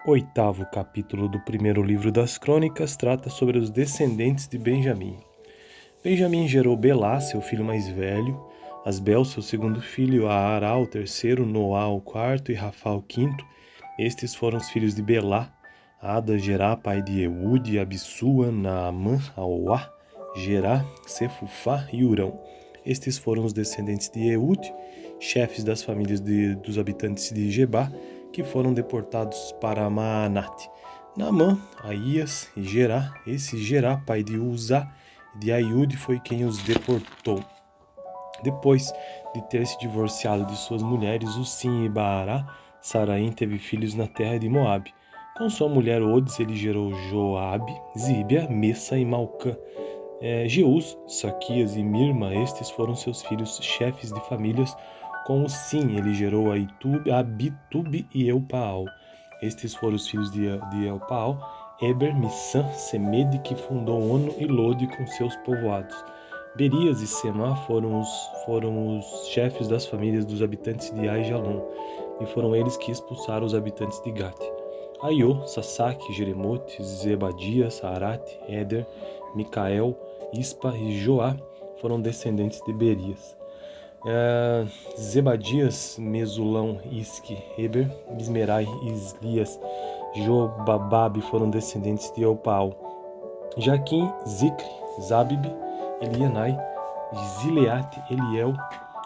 Oitavo capítulo do primeiro livro das Crônicas trata sobre os descendentes de Benjamim. Benjamim gerou Belá, seu filho mais velho, Asbel, seu segundo filho, Aará, o terceiro, Noá, o quarto e Rafá, o quinto. Estes foram os filhos de Belá: Ada, Gerá, pai de Eude, Abissua, Naamã, Auá, Gerá, Sefufá e Urão. Estes foram os descendentes de Eude, chefes das famílias dos habitantes de Gebá, que foram deportados para Maanate. Naamã, Aías e Gerá. Esse Gerá, pai de Uzá e de Aiude, foi quem os deportou. Depois de ter se divorciado de suas mulheres, Usim e Baará, Saraim teve filhos na terra de Moabe. Com sua mulher Odes, ele gerou Joabe, Zíbia, Messa e Malcã. Jeus, Saquias e Mirma, estes foram seus filhos chefes de famílias. Com Usim, ele gerou Abitube e Elpaal. Estes foram os filhos de Elpaal: Eber, Missã, Semede, que fundou Ono e Lode com seus povoados. Berias e Semá foram os chefes das famílias dos habitantes de Aijalon, e foram eles que expulsaram os habitantes de Gate. Aiô, Sasaque, Jeremote, Zebadias, Arate, Éder, Micael, Ispa e Joá foram descendentes de Berias. Zebadias, Mesulão, Isque, Eber, Ismerai, Islias, Jobababe foram descendentes de Elpaal. Jaquim, Zicre, Zabib, Elianai, Zileate, Eliel,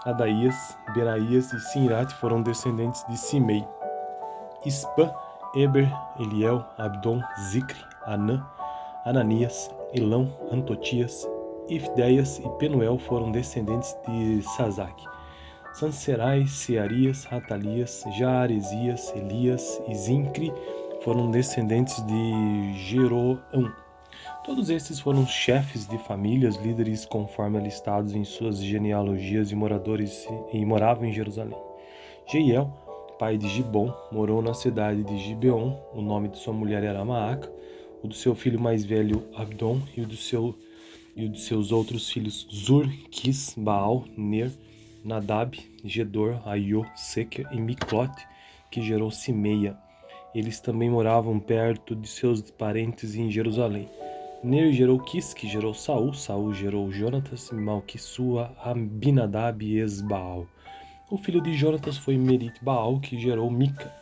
Adaías, Beraías e Sinrate foram descendentes de Simei. Ispa, Eber, Eliel, Abdon, Zicre, Anã, Ananias, Elão, Antotias, Ifdeias e Penuel foram descendentes de Sazaque. Sanserai, Searias, Ratalias, Jaaresias, Elias e Zincre foram descendentes de Jeroão. Todos estes foram chefes de famílias, líderes conforme alistados em suas genealogias e moravam em Jerusalém. Jeiel, pai de Gibom, morou na cidade de Gibeon. O nome de sua mulher era Maaca, o do seu filho mais velho Abdon e o de seus outros filhos Zur, Quis, Baal, Ner, Nadab, Gedor, Aiô, Seca e Miclote, que gerou Simeia. Eles também moravam perto de seus parentes em Jerusalém. Ner gerou Quis, que gerou Saul. Saul gerou Jonatas, Malquissua, Abinadab e Esbaal. O filho de Jonatas foi Merit-Baal, que gerou Mica.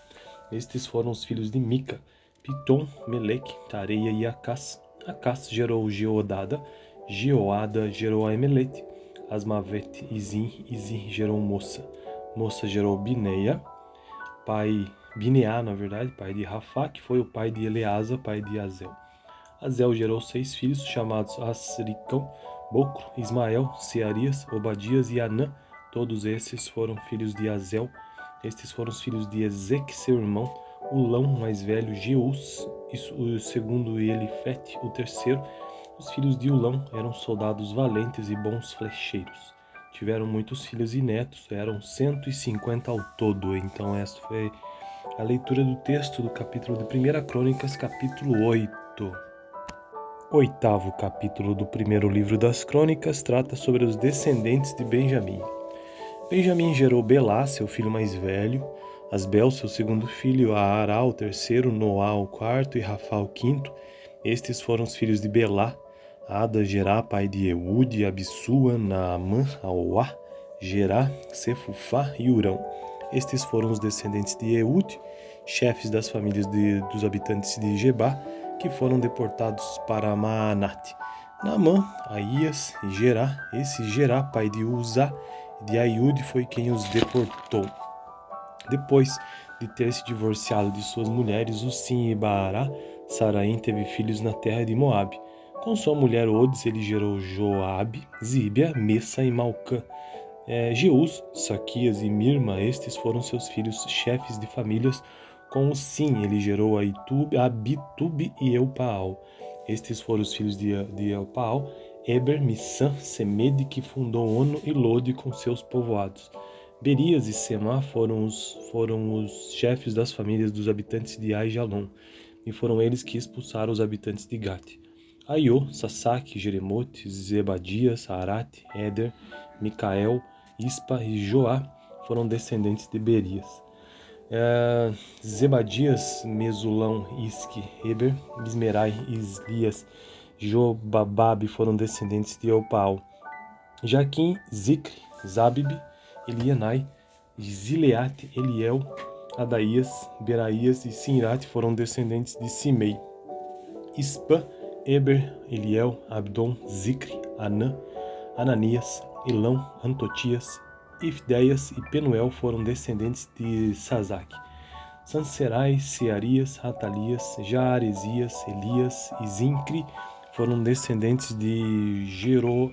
Estes foram os filhos de Mica: Pitom, Meleque, Tareia e Acás. Acás gerou Geodada. Geoada gerou Aemelete, Asmavete e Zin. E Zin gerou Moça. Moça gerou Bineá, pai de Rafá, que foi o pai de Eleasa, pai de Azel. Azel gerou 6 filhos, chamados Asricão, Bocro, Ismael, Searias, Obadias e Anã. Todos esses foram filhos de Azel. Estes foram os filhos de Ezeque, seu irmão, Ulão, mais velho, Jeus, o segundo Elifete, o terceiro. Os filhos de Ulão eram soldados valentes e bons flecheiros. Tiveram muitos filhos e netos, eram 150 ao todo. Então esta foi a leitura do texto do capítulo de 1 Crônicas, capítulo 8. Oitavo capítulo do primeiro livro das Crônicas trata sobre os descendentes de Benjamim. Benjamim gerou Belá, seu filho mais velho, Asbel, seu segundo filho, Aará, o terceiro, Noá, o quarto e Rafá, o quinto. Estes foram os filhos de Belá: Ada, Gerá, pai de Eude, Abissua, Naamã, Auá, Gerá, Sefufá e Urão. Estes foram os descendentes de Eude, chefes das famílias dos habitantes de Gebá, que foram deportados para Maanate. Naamã, Aías e Gerá. Esse Gerá, pai de Uzá e de Aiude, foi quem os deportou. Depois de ter se divorciado de suas mulheres, Usim e Baará, Saraim teve filhos na terra de Moabe. Com sua mulher Odes, ele gerou Joabe, Zíbia, Messa e Malcã. Jeus, Saquias e Mirma, estes foram seus filhos chefes de famílias. Com Usim, ele gerou Abitube e Elpaal. Estes foram os filhos de Elpaal: Eber, Missã, Semede, que fundou Ono e Lode com seus povoados. Berias e Semá foram os chefes das famílias dos habitantes de Aijalon, e foram eles que expulsaram os habitantes de Gate. Aiô, Sasaque, Jeremote, Zebadias, Arate, Éder, Micael, Ispa e Joá foram descendentes de Berias. Zebadias, Mesulão, Isque, Heber, Bismerai, Islias, Jobabab foram descendentes de Elpaal. Jaquim, Zicre, Zabib, Elianai, Zileate, Eliel, Adaías, Beraías e Sinrate foram descendentes de Simei. Ispa, Eber, Eliel, Abdon, Zicre, Anã, Ananias, Elão, Antotias, Ifdeias e Penuel foram descendentes de Sazaque. Sanserai, Searias, Ratalias, Jaaresias, Elias e Zincre foram descendentes de Jeroão.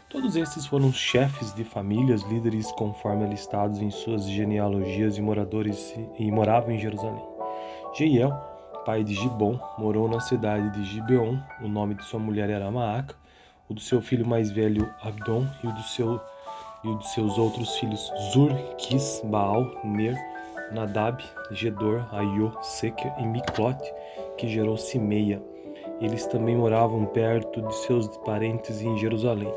Todos esses foram chefes de famílias, líderes conforme alistados em suas genealogias e moravam em Jerusalém. Jeiel, pai de Gibom, morou na cidade de Gibeon. O nome de sua mulher era Maaca. O do seu filho mais velho Abdon e o dos seus outros filhos Zur, Quis, Baal, Ner, Nadab, Gedor, Aiô, Seker e Miclote, que gerou Simeia. Eles também moravam perto de seus parentes em Jerusalém.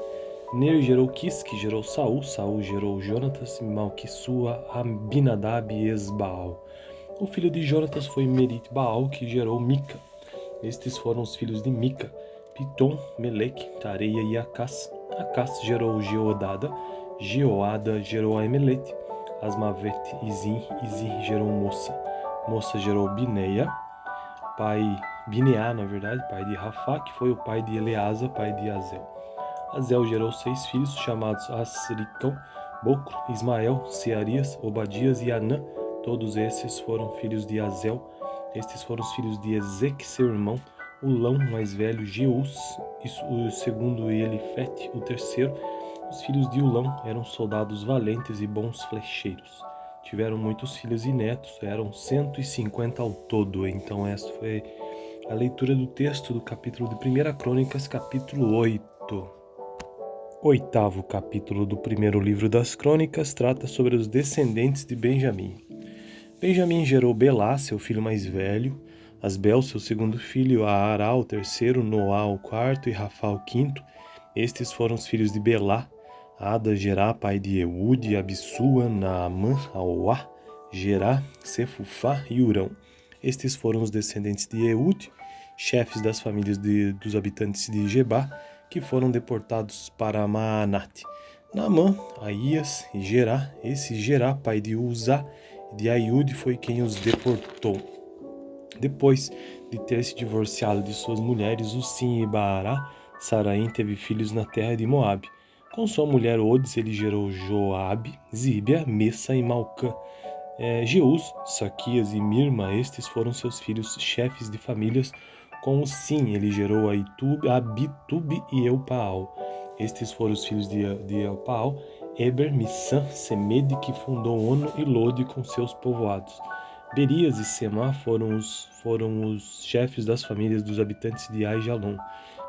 Ner gerou Quis, que gerou Saul. Saul gerou Jonatas, Malquissua, Abinadab e Esbaal. O filho de Jonatas foi Merit-Baal, que gerou Mica. Estes foram os filhos de Mica: Pitom, Meleque, Tareia e Acás. Acás gerou Geodada. Geoada gerou Aemelete, Asmavete e Zin gerou Moça. Moça gerou Bineia, Bineá, pai de Rafá, que foi o pai de Eleasa, pai de Azel. Azel gerou 6 filhos, chamados Asricão, Bocro, Ismael, Searias, Obadias e Anã. Todos esses foram filhos de Azel. Estes foram os filhos de Ezeque, seu irmão, Ulão, mais velho, Jeus, o segundo Elifete, o terceiro. Os filhos de Ulão eram soldados valentes e bons flecheiros. Tiveram muitos filhos e netos, eram 150 ao todo. Então esta foi a leitura do texto do capítulo de 1 Crônicas, capítulo 8. Oitavo capítulo do primeiro livro das Crônicas trata sobre os descendentes de Benjamim. Benjamim gerou Belá, seu filho mais velho, Asbel, seu segundo filho, Aará, o terceiro, Noá, o quarto e Rafá, o quinto. Estes foram os filhos de Belá: Ada, Gerá, pai de Eude, Abissua, Naamã, Auá, Gerá, Sefufá e Urão. Estes foram os descendentes de Eude, chefes das famílias dos habitantes de Gebá, que foram deportados para Maanate. Naamã, Aías e Gerá. Esse Gerá, pai de Uzá e de Aiude, foi quem os deportou. Depois de ter se divorciado de suas mulheres, Usim e Baará, Saraim teve filhos na terra de Moabe. Com sua mulher Odes, ele gerou Joabe, Zíbia, Messa e Malcã. Jeus, Saquias e Mirma, estes foram seus filhos, chefes de famílias. Com Usim, ele gerou Abitube e Elpaal. Estes foram os filhos de Elpaal: Eber, Missã, Semede, que fundou Ono e Lode com seus povoados. Berias e Semá foram os chefes das famílias dos habitantes de Aijalon,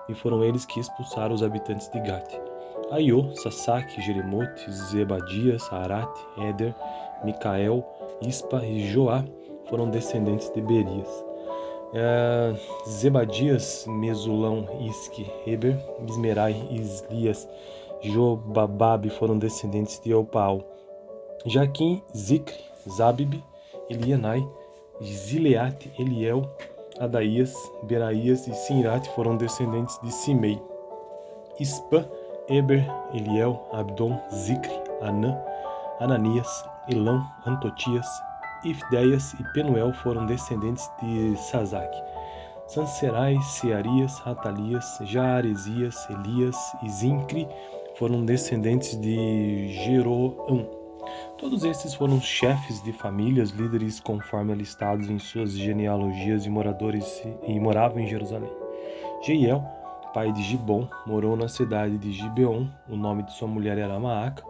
e foram eles que expulsaram os habitantes de Gate. Aiô, Sasaque, Jeremote, Zebadias, Arate, Éder, Micael, Ispa e Joá foram descendentes de Berias. Zebadias, Mesulão, Isque, Heber, Bismerai, Islias, Jobabab foram descendentes de Elpaal. Jaquim, Zicre, Zabib, Elianai, Zileate, Eliel, Adaías, Beraías e Sinrate foram descendentes de Simei. Ispa, Eber, Eliel, Abdon, Zicre, Anã, Ananias, Elão, Antotias, Ifdeias e Penuel foram descendentes de Sazaque. Sanserai, Searias, Ratalias, Jaaresias, Elias e Zincre foram descendentes de Jeroão. Todos esses foram chefes de famílias, líderes conforme alistados em suas genealogias e moravam em Jerusalém. Jeiel, pai de Gibom, morou na cidade de Gibeon. O nome de sua mulher era Maaca.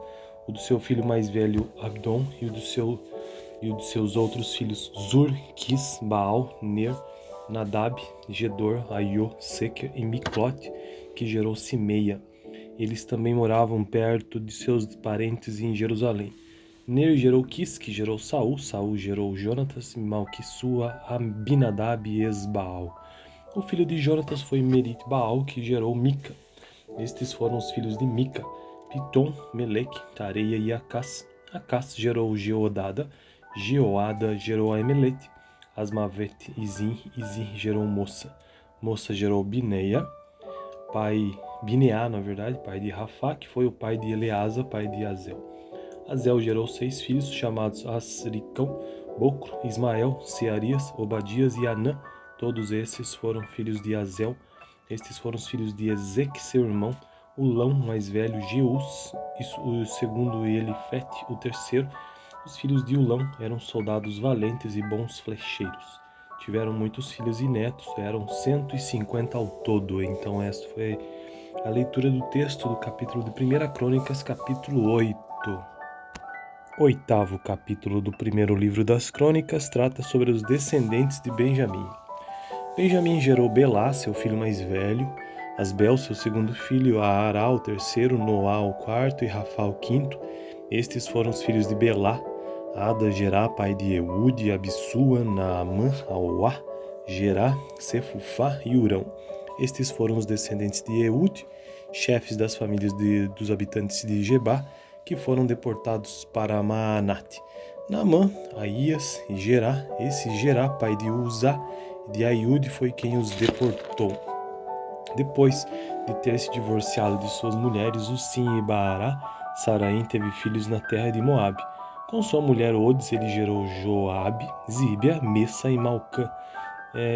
O do seu filho mais velho Abdon e o dos seus outros filhos Zur, Quis, Baal, Ner, Nadab, Gedor, Aiô, Seker e Miclote, que gerou Simeia. Eles também moravam perto de seus parentes em Jerusalém. Ner gerou Quis, que gerou Saul. Saul gerou Jonatas, Malquissua, Abinadab e Esbaal. O filho de Jonatas foi Merit-Baal, que gerou Mica. Estes foram os filhos de Mica: Pitom, Meleque, Tareia e Acás. Acás gerou Geodada. Jeoada gerou Aemelete, Asmavet e Zin gerou Moça. Moça gerou Bineia, Bineá, na verdade, pai de Rafá, que foi o pai de Eleasa, pai de Azel. Azel gerou 6 filhos, chamados Asricão, Bocro, Ismael, Searias, Obadias e Anã. Todos esses foram filhos de Azel. Estes foram os filhos de Ezeque, seu irmão, Ulão, mais velho, Jeus, o segundo Elifete, o terceiro. Os filhos de Ulão eram soldados valentes e bons flecheiros. Tiveram muitos filhos e netos, eram 150 ao todo. Então esta foi a leitura do texto do capítulo de 1 Crônicas, capítulo 8. Oitavo capítulo do primeiro livro das Crônicas trata sobre os descendentes de Benjamim. Benjamim gerou Belá, seu filho mais velho, Asbel, seu segundo filho, Aará, o terceiro, Noá, o quarto, e Rafá, o quinto. Estes foram os filhos de Belá: Ada, Gerá, pai de Eude, Abissua, Naamã, Auá, Gerá, Sefufá e Urão. Estes foram os descendentes de Eude, chefes das famílias dos habitantes de Gebá, que foram deportados para Maanate. Naamã, Aías e Gerá. Esse Gerá, pai de Uzá e de Aiude, foi quem os deportou. Depois de ter se divorciado de suas mulheres, Usim e Baará, Saraim teve filhos na terra de Moabe. Com sua mulher Odes, ele gerou Joabe, Zíbia, Messa e Malcã.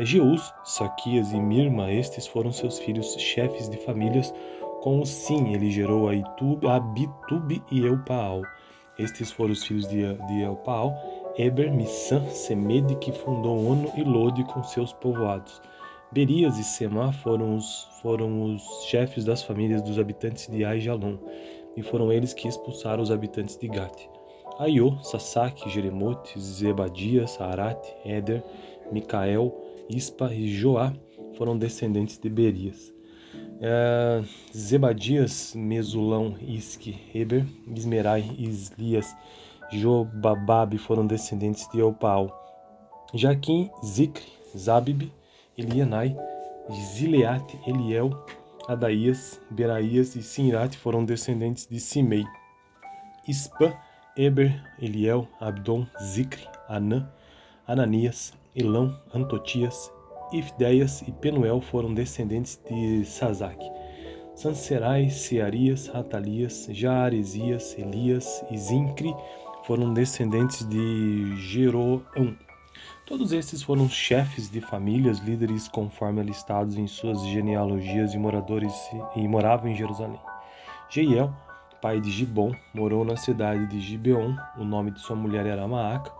Jeus, Saquias e Mirma, estes foram seus filhos, chefes de famílias. Com o Sim, ele gerou Abitube e Eupaal. Estes foram os filhos de Eupaal: Eber, Missã, Semede, que fundou Ono e Lode com seus povoados. Berias e Semá foram os chefes das famílias dos habitantes de Aijalon, e foram eles que expulsaram os habitantes de Gate. Aiô, Sasaque, Jeremote, Zebadias, Arate, Éder, Micael, Ispa e Joá foram descendentes de Berias. Zebadias, Mesulão, Isque, Eber, Ismerai, Islias, Jobababe foram descendentes de Eupaal. Jaquim, Zicre, Zabib, Elianai, Zileate, Eliel, Adaías, Beraías e Sinrate foram descendentes de Simei. Ispa, Eber, Eliel, Abdon, Zicre, Anã, Ananias, Elão, Antotias, Ifdeias e Penuel foram descendentes de Sazaque. Sanserai, Searias, Atalias, Jaaresias, Elias e Zincre foram descendentes de Jeroão. Todos esses foram chefes de famílias, líderes conforme alistados em suas genealogias e moravam em Jerusalém. Jeiel, pai de Gibom, morou na cidade de Gibeon. O nome de sua mulher era Maaca.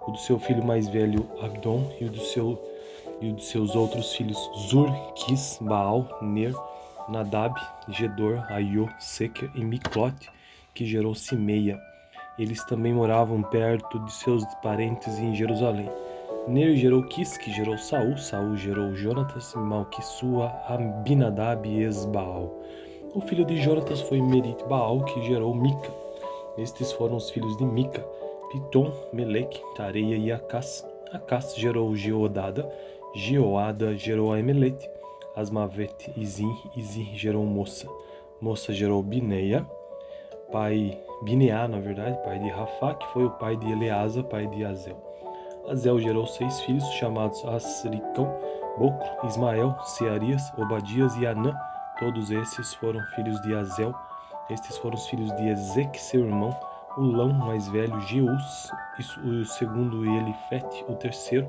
O do seu filho mais velho, Abdon, e o de seus outros filhos, Zur, Quis, Baal, Ner, Nadab, Gedor, Aiô, Seker e Miclote, que gerou Simeia. Eles também moravam perto de seus parentes em Jerusalém. Ner gerou Quis, que gerou Saul. Saul gerou Jonatas, Malquissua, Abinadab e Esbaal. O filho de Jonatas foi Merit-Baal, que gerou Mica. Estes foram os filhos de Mica: Pitom, Meleque, Tareia e Acás. Acás gerou Geodada, Geoada gerou Aemelete, Asmavet e Zin gerou Moça. Moça gerou Bineia, Bineá, na verdade, pai de Rafá, que foi o pai de Eleasa, pai de Azel. Azel gerou 6 filhos, chamados Asricão, Bocro, Ismael, Searias, Obadias e Anã. Todos esses foram filhos de Azel. Estes foram os filhos de Ezeque, seu irmão, Ulão, mais velho, Jeus, o segundo Elifete, o terceiro.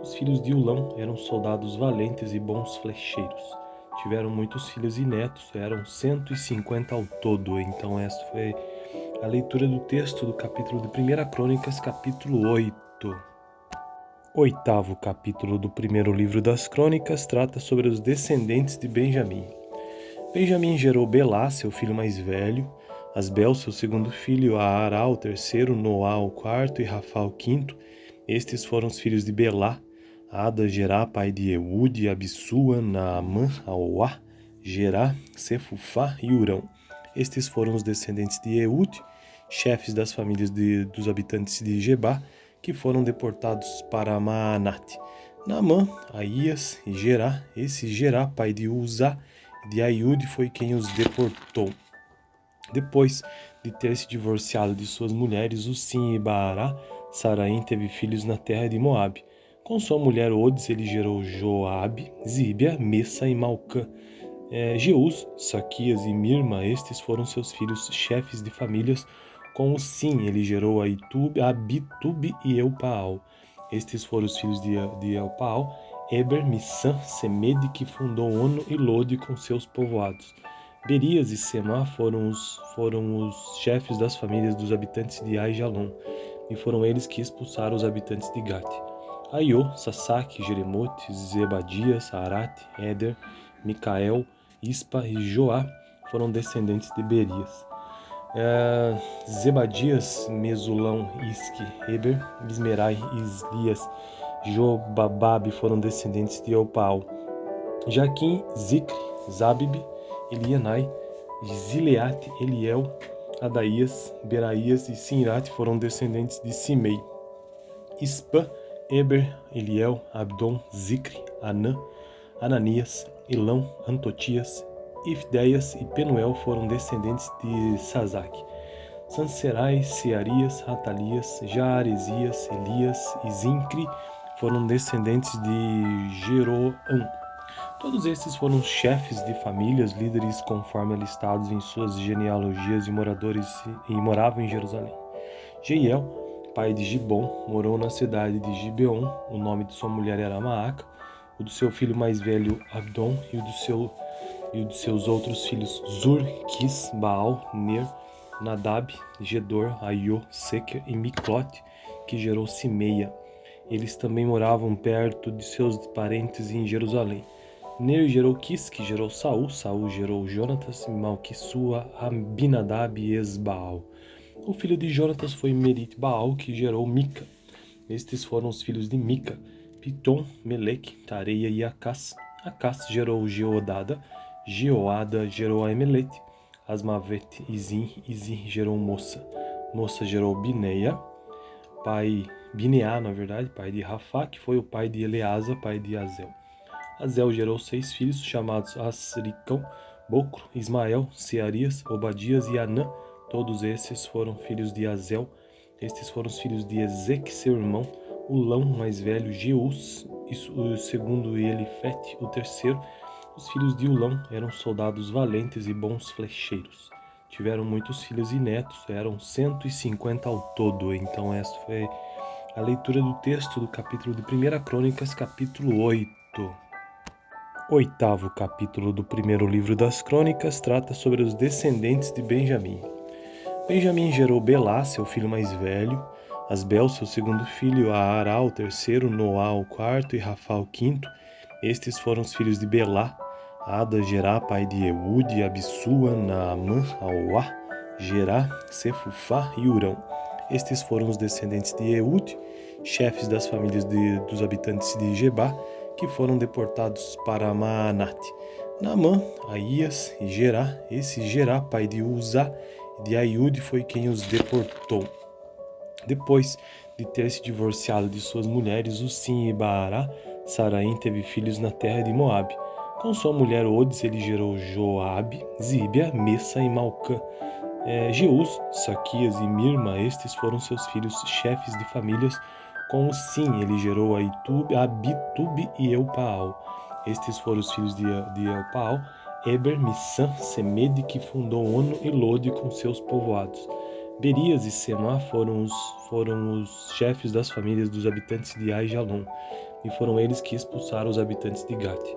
Os filhos de Ulão eram soldados valentes e bons flecheiros. Tiveram muitos filhos e netos, eram 150 ao todo. Então esta foi a leitura do texto do capítulo de 1 Crônicas, capítulo 8. Oitavo capítulo do primeiro livro das Crônicas trata sobre os descendentes de Benjamim. Benjamim gerou Belá, seu filho mais velho, Asbel, seu segundo filho, Aará, o terceiro, Noá, o quarto, e Rafá, o quinto. Estes foram os filhos de Belá: Ada, Gerá, pai de Eude, Abissua, Naamã, Auá, Gerá, Sefufá e Urão. Estes foram os descendentes de Eude, chefes das famílias dos habitantes de Gebá, que foram deportados para Maanate. Naamã, Aías e Gerá. Esse Gerá, pai de Uzá e de Aiude, foi quem os deportou. Depois de ter se divorciado de suas mulheres, Usim e Baará, Saraim teve filhos na terra de Moabe. Com sua mulher Odes ele gerou Joabe, Zíbia, Messa e Malcã. Jeus, Saquias e Mirma, estes foram seus filhos chefes de famílias. Com o Sim ele gerou Abitube e Eupaal. Estes foram os filhos de Eupaal, Eber, Missã, Semede, que fundou Ono e Lode com seus povoados. Berias e Semá foram os chefes das famílias dos habitantes de Aijalon, e foram eles que expulsaram os habitantes de Gate. Aiô, Sasaque, Jeremote, Zebadias, Arate, Éder, Micael, Ispa e Joá foram descendentes de Berias. Zebadias, Mesulão, Isque, Eber, Ismerai, Islias, Jobababe foram descendentes de Eupaal. Jaquim, Zicre, Zabib, Elianai, Zileate, Eliel, Adaías, Beraías e Sinrate foram descendentes de Simei. Ispa, Eber, Eliel, Abdon, Zicre, Anã, Ananias, Elão, Antotias, Ifdeias e Penuel foram descendentes de Sazaque. Sanserai, Searias, Ratalias, Jaaresias, Elias e Zincre foram descendentes de Jeroão. Todos estes foram chefes de famílias, líderes conforme listados em suas genealogias e moravam em Jerusalém. Jeiel, pai de Gibom, morou na cidade de Gibeon. O nome de sua mulher era Maaca, o do seu filho mais velho Abdon e o de seus outros filhos Zur, Quis, Baal, Ner, Nadab, Gedor, Aiô, Sequer e Miclote, que gerou Simeia. Eles também moravam perto de seus parentes em Jerusalém. Ner gerou Quis, que gerou Saul, Saul gerou Jonatas, Malquissua, Abinadab e Esbaal. O filho de Jonatas foi Merit-Baal, que gerou Mica. Estes foram os filhos de Mica: Pitom, Meleque, Tareia e Acás. Acás gerou Geodada, Geoada gerou Aemelete, Asmavete e Zin gerou Moça. Moça gerou Bineia, Bineá, pai de Rafá, que foi o pai de Eleasa, pai de Azel. Azel gerou 6 filhos, chamados Asricão, Bocro, Ismael, Searias, Obadias e Anã. Todos esses foram filhos de Azel. Estes foram os filhos de Ezeque, seu irmão, Ulão, mais velho, Jeus, o segundo Elifete, o terceiro. Os filhos de Ulão eram soldados valentes e bons flecheiros. Tiveram muitos filhos e netos, eram 150 ao todo. Então esta foi a leitura do texto do capítulo de 1 Crônicas, capítulo 8. Oitavo capítulo do primeiro livro das Crônicas trata sobre os descendentes de Benjamim. Benjamim gerou Belá, seu filho mais velho, Asbel, seu segundo filho, Aará, o terceiro, Noá, o quarto, e Rafá, o quinto. Estes foram os filhos de Belá: Ada, Gerá, pai de Eude, Abissua, Naamã, Auá, Gerá, Sefufá e Urão. Estes foram os descendentes de Eude, chefes das famílias dos habitantes de Gebá, que foram deportados para Maanate. Naamã, Aías e Gerá. Esse Gerá, pai de Uzá e de Aiude, foi quem os deportou. Depois de ter se divorciado de suas mulheres, Usim e Baará, Saraim teve filhos na terra de Moabe. Com sua mulher Odes ele gerou Joabe, Zíbia, Messa e Malcã. Jeus, Saquias e Mirma, estes foram seus filhos chefes de famílias. Com o Sim ele gerou Abitube e Eupaal. Estes foram os filhos de Eupaal, Eber, Missã, Semede, que fundou Ono e Lode com seus povoados. Berias e Semá foram os chefes das famílias dos habitantes de Aijalon, e foram eles que expulsaram os habitantes de Gate.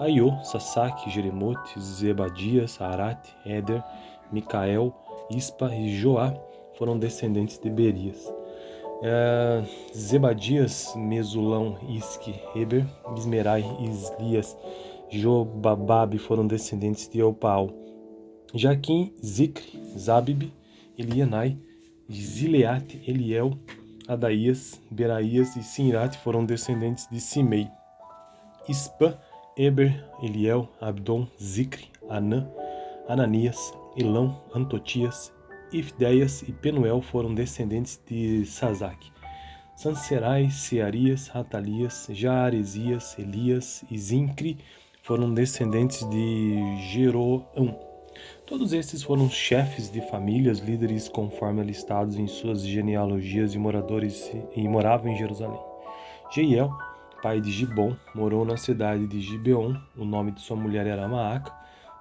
Aiô, Sasaque, Jeremote, Zebadias, Arate, Éder, Micael, Ispa e Joá foram descendentes de Berias. Zebadias, Mesulão, Isque, Eber, Ismerai, Islias, Jobababe foram descendentes de Eupaal. Jaquim, Zicre, Zabib, Elianai, Zileate, Eliel, Adaías, Beraías e Sinrate foram descendentes de Simei. Ispa, Eber, Eliel, Abdon, Zicre, Anã, Ananias, Elão, Antotias, Ifdeias e Penuel foram descendentes de Sazaque. Sanserai, Searias, Ratalias, Jaaresias, Elias e Zincre foram descendentes de Jeroão. Todos estes foram chefes de famílias, líderes conforme alistados em suas genealogias e moravam em Jerusalém. Jeiel, pai de Gibom, morou na cidade de Gibeon. O nome de sua mulher era Maaca,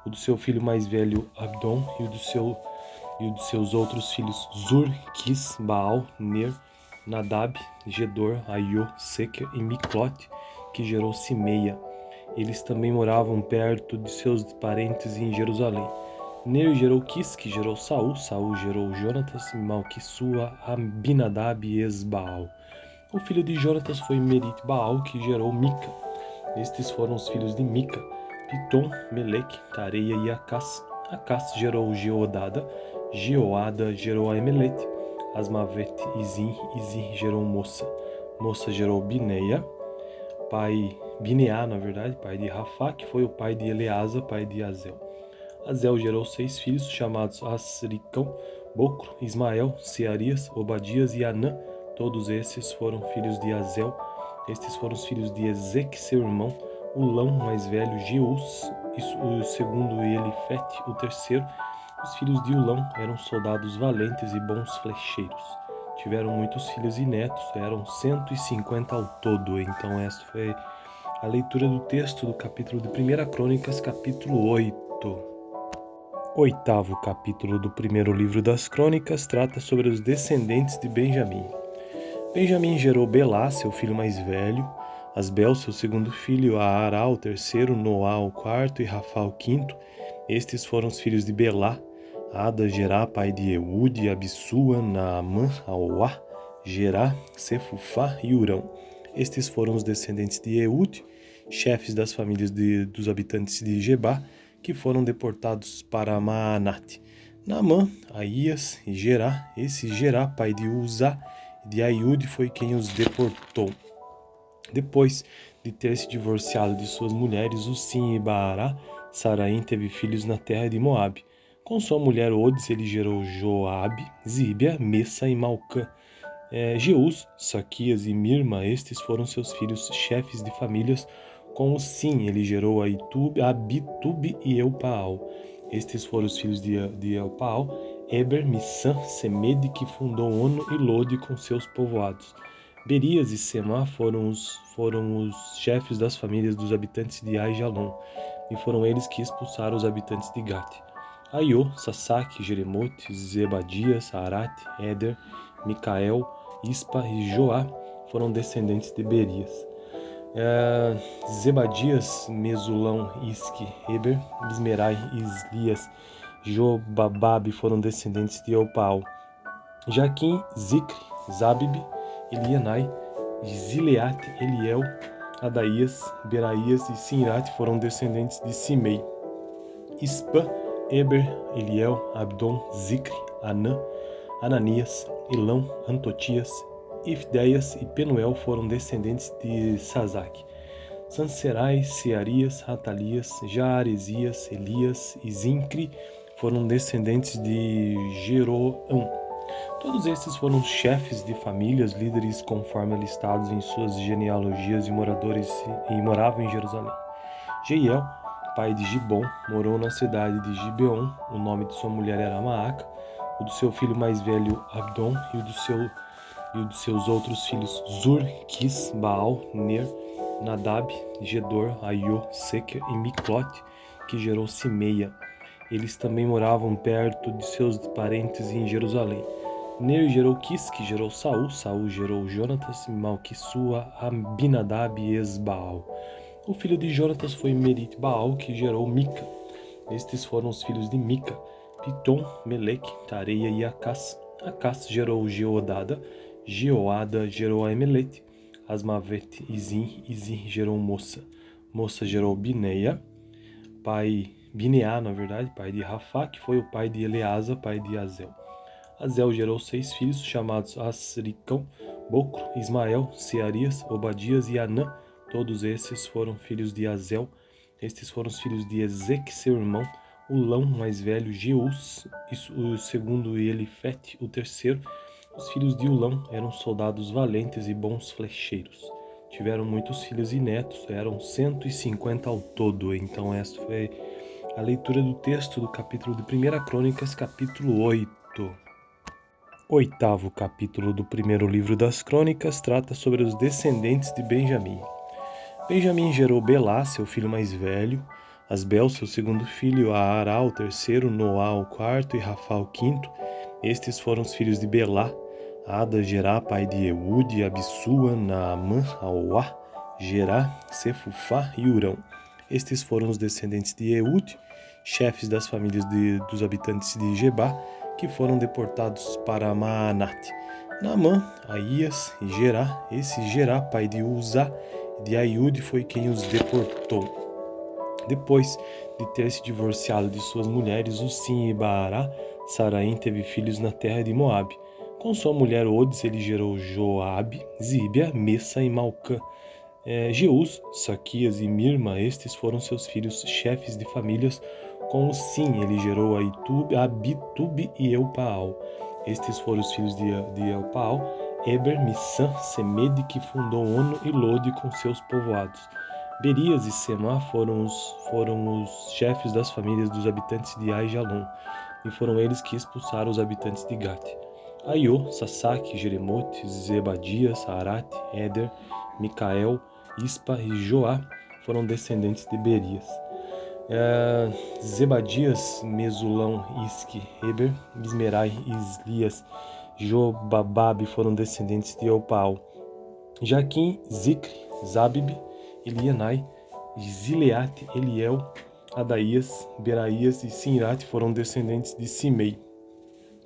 o do seu filho mais velho Abdon e o dos seus outros filhos Zur, Quis, Baal, Ner, Nadab, Gedor, Aiô, Seca e Miclote, que gerou Simeia. Eles também moravam perto de seus parentes em Jerusalém. Ner gerou Quis, que gerou Saul. Saul gerou Jonatas, Malquissua, Abinadab e Esbaal. O filho de Jonatas foi Merit-Baal, que gerou Mica. Estes foram os filhos de Mica: Pitom, Meleque, Tareia e Acás. Acás gerou Geodada. Geoada gerou Aemelete. Asmavet e Zin. Zin gerou Moça. Moça gerou Bineia, Bineá, pai de Rafá, que foi o pai de Eleasa, pai de Azel. Azel gerou 6 filhos, chamados Asricão, Bocro, Ismael, Searias, Obadias e Anã. Todos esses foram filhos de Azel. Estes foram os filhos de Ezeque, seu irmão, Ulão, mais velho, Jeus, o segundo Elifete, o terceiro. Os filhos de Ulão eram soldados valentes e bons flecheiros. Tiveram muitos filhos e netos, eram 150 ao todo. Então esta foi a leitura do texto do capítulo de 1 Crônicas, capítulo 8. Oitavo capítulo do primeiro livro das Crônicas trata sobre os descendentes de Benjamim. Benjamim gerou Belá, seu filho mais velho, Asbel, seu segundo filho, Aará, o terceiro, Noá, o quarto e Rafá, o quinto. Estes foram os filhos de Belá: Ada, Gerá, pai de Eude, Abissua, Naamã, Auá, Gerá, Sefufá e Urão. Estes foram os descendentes de Eude, chefes das famílias dos habitantes de Gebá, que foram deportados para Maanate. Naamã, Aías e Gerá. Esse Gerá, pai de Uzá e de Aiude, foi quem os deportou. Depois de ter se divorciado de suas mulheres, Usim e Baará, Saraim teve filhos na terra de Moabe. Com sua mulher Odes, ele gerou Joabe, Zíbia, Messa e Malcã. Jeus, Saquias e Mirma, estes foram seus filhos chefes de famílias. Com Usim, ele gerou Abitube e Eupaal. Estes foram os filhos de Eupaal: Eber, Missã, Semede, que fundou Ono e Lode com seus povoados. Berias e Semá foram os chefes das famílias dos habitantes de Aijalon, e foram eles que expulsaram os habitantes de Gate. Aiô, Sassaque, Jeremote, Zebadias, Arate, Éder, Micael, Ispa e Joá foram descendentes de Berias. Zebadias, Mesulão, Isque, Heber, Ismerai, Islias, Jobababe foram descendentes de Eupaal. Jaquim, Zicre, Zabib, Elianai, Zileate, Eliel, Adaías, Beraías e Sinrate foram descendentes de Simei. Ispa, Eber, Eliel, Abdon, Zicre, Anã, Ananias, Elão, Antotias, Ifdeias e Penuel foram descendentes de Sazaque. Sanserai, Searias, Ratalias, Jaaresias, Elias e Zincri foram descendentes de Jeroão. Todos estes foram chefes de famílias, líderes conforme alistados em suas genealogias e moravam em Jerusalém. Jeiel, pai de Gibom, morou na cidade de Gibeon. O nome de sua mulher era Maaca, o do seu filho mais velho Abdon e o dos seus outros filhos Zur, Quis, Baal, Ner, Nadab, Gedor, Aiô, Seca e Miclote, que gerou Simeia. Eles também moravam perto de seus parentes em Jerusalém. Ner gerou Quis, que gerou Saul. Saul gerou Jonatas, Malquissua, Abinadab e Esbaal. O filho de Jonatas foi Merit-Baal, que gerou Mica. Estes foram os filhos de Mica: Pitom, Meleque, Tareia e Acás. Acás gerou Geodada. Geoada gerou Aemelete. Asmavet e Zin gerou Moça. Moça gerou Bineá, pai de Rafá, que foi o pai de Eleasa, pai de Azel. Azel gerou 6 filhos, chamados Asricão, Bocro, Ismael, Searias, Obadias e Anã. Todos esses foram filhos de Azel. Estes foram os filhos de Ezeque, seu irmão, Ulão, mais velho, Jeus, o segundo Elifete, o terceiro. Os filhos de Ulão eram soldados valentes e bons flecheiros. Tiveram muitos filhos e netos, eram 150 ao todo. Então esta foi a leitura do texto do capítulo de 1 Crônicas, capítulo 8. Oitavo capítulo do primeiro livro das Crônicas trata sobre os descendentes de Benjamim. Benjamim gerou Belá, seu filho mais velho, Asbel, seu segundo filho, Aará, o terceiro, Noá, o quarto, e Rafá, o quinto. Estes foram os filhos de Belá: Ada, Gerá, pai de Eude, Abissua, Naamã, Auá, Gerá, Sefufá e Urão. Estes foram os descendentes de Eude, chefes das famílias dos habitantes de Gebá, que foram deportados para Maanate. Naamã, Aías e Gerá. Esse Gerá, pai de Uzá e de Aiude, foi quem os deportou. Depois de ter se divorciado de suas mulheres, Usim e Baará, Saraim teve filhos na terra de Moabe. Com sua mulher Odes, ele gerou Joabe, Zíbia, Messa e Malcã. Jeus, Saquias e Mirma, estes foram seus filhos chefes de famílias. Com Usim, ele gerou Abitube e Eupaal. Estes foram os filhos de Eupaal: Eber, Missã, Semede, que fundou Ono e Lode com seus povoados. Berias e Semá foram os chefes das famílias dos habitantes de Aijalon, e foram eles que expulsaram os habitantes de Gate. Aiô, Sasaque, Jeremote, Zebadias, Arate, Éder, Micael, Ispa e Joá foram descendentes de Berias. Zebadias, Mesulão, Isque, Heber, Ismerai, Islias, Jobababe foram descendentes de Eupaal. Jaquim, Zicre, Zabib, Elianai, Zileate, Eliel, Adaías, Beraías e Sinrate foram descendentes de Simei.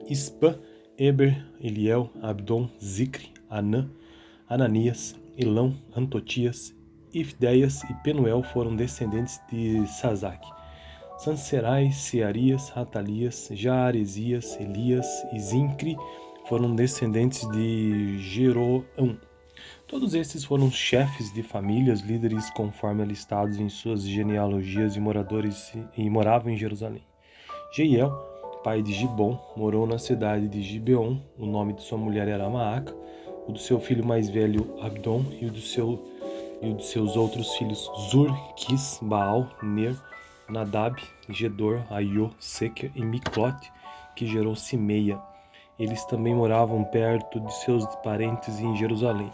Ispa, Eber, Eliel, Abdon, Zicre, Anã, Ananias, Elão, Antotias, Ifdeias e Penuel foram descendentes de Sazaque. Sanserai, Searias, Atalias, Jaaresias, Elias e Zincre foram descendentes de Jeroão. Todos estes foram chefes de famílias, líderes conforme alistados em suas genealogias e moravam em Jerusalém. Jeiel, pai de Gibom, morou na cidade de Gibeon. O nome de sua mulher era Maaca, o do seu filho mais velho Abdon e o dos seus outros filhos Zur, Quis, Baal, Ner, Nadab, Gedor, Aiô, Sequer e Miclote, que gerou Simeia. Eles também moravam perto de seus parentes em Jerusalém.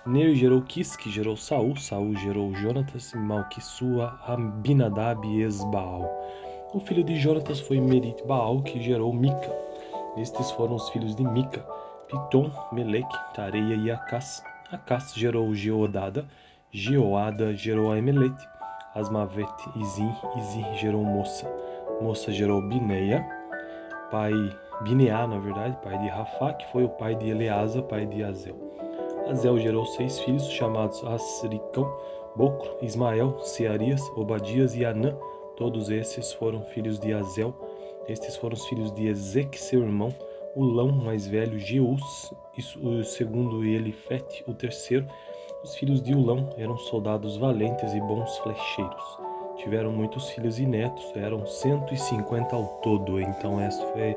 Ner gerou Quis, que gerou Saul. Saul gerou Jonatas, Malquissua, Abinadab e Esbaal. O filho de Jonatas foi Merit-Baal, que gerou Mica. Estes foram os filhos de Mica: Pitom, Meleque, Tareia e Acás. Acás gerou Geodada. Geoada gerou Aemelete, Asmavete e Zin. E Zin gerou Moça. Moça gerou Bineá, pai de Rafá, que foi o pai de Eleasa, pai de Azel. Azel gerou 6 filhos, chamados Asricão, Bocro, Ismael, Searias, Obadias e Anã. Todos esses foram filhos de Azel. Estes foram os filhos de Ezeque, seu irmão, Ulão, mais velho, Jeus, o segundo Elifete, o terceiro. Os filhos de Ulão eram soldados valentes e bons flecheiros. Tiveram muitos filhos e netos, eram 150 ao todo. Então esta foi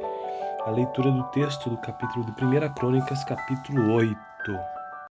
a leitura do texto do capítulo de 1 Crônicas, capítulo 8.